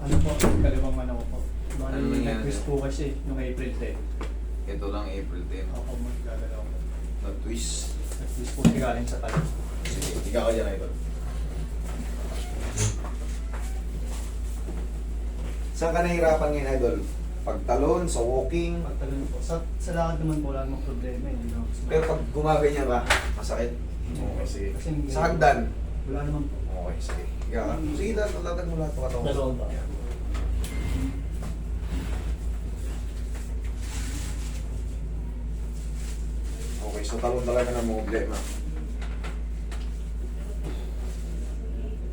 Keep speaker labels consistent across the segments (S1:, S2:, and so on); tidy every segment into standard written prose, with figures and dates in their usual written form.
S1: Ano po, kalawang manok po. Bali,
S2: Ano nangyari?
S1: nag-twist po kasi nung April 10.
S2: Ito lang April 10.
S1: Ako magagalaw ko.
S2: Nag-twist.
S1: Nag-twist po siya galing sa talo.
S2: Sige, higa ka dyan, Idol. Saan ka nahihirapan ngayon, Idol? Pagtalon, sa walking.
S1: Pagtalon po. Sa lakad naman po, wala namang problema. Hindi naman
S2: Pero pag gumaganyan ka, masakit. Okay, sige.
S1: Kasi
S2: Sa hagdan.
S1: wala naman po.
S2: Okay, sige. Higa ka. Sige, tatatag mo lahat ng katawan.
S1: Pero ba?
S2: Yan. Okay, so talon talaga ng problema.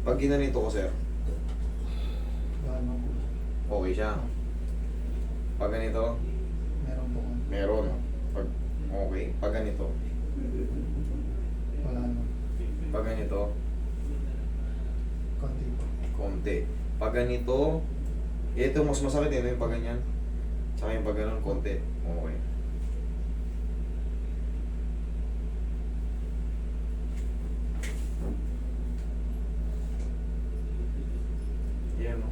S2: Pag ginanito ko, sir,
S1: Wala naman po.
S2: okay siya. Pag ganito,
S1: Meron po.
S2: meron. Pag okay. Pag ganito,
S1: Wala naman.
S2: pag ganito,
S1: Konti po.
S2: konti. Pag ganito, ito mas masakit yun, yung pag ganyan. Tsaka yung pag ganun, konti. Okay. Yan o.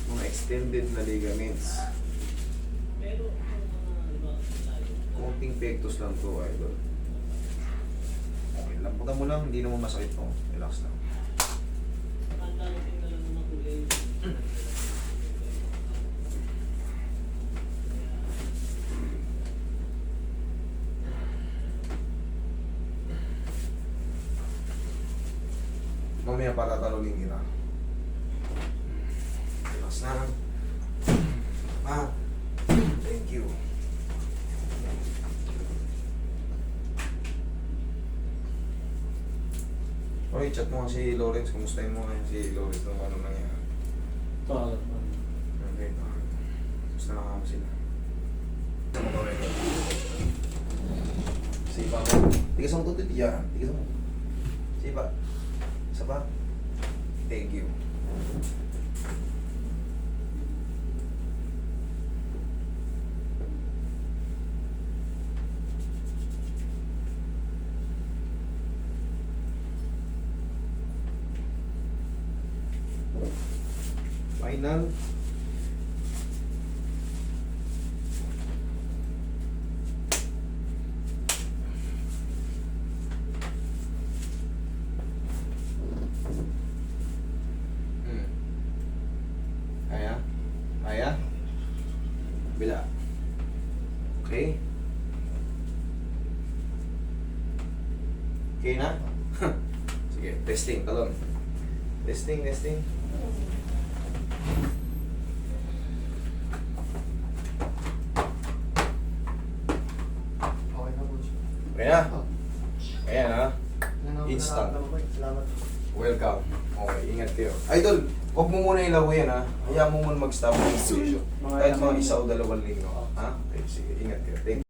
S2: Mga extended na ligaments. Konting pectus lang to, Idol. Okay, lamputan mo lang, hindi naman masakit to. Relax lang. Mamaya patatalogin kita. Relax lang. Thank you. Oy, chat mo nga si Lawrence. Kumustahin mo nga si Lawrence kung ano nangyari.
S1: Tawag po.
S2: Okay, gusto na kamo sila. Sa motor ito. Sipa mo. Tigas mo tutit. Yan. Tigas mo. Sipa. Isa pa. Thank you. Final. Kaya? Kaya? Bila. Okay? Okay na? Sige, testing, talon. Testing, testing.
S1: Okay na po siya.
S2: Kaya? Kaya na? Instant.
S1: Salamat.
S2: Welcome. Okay, ingat kayo. Idol, huwag mo muna ilaw yan ha. Hayaan mo muna mag-stop ng session. Kahit mga isa o dalawang linggo. Ha? Okay, sige, ingat kayo. Thank you.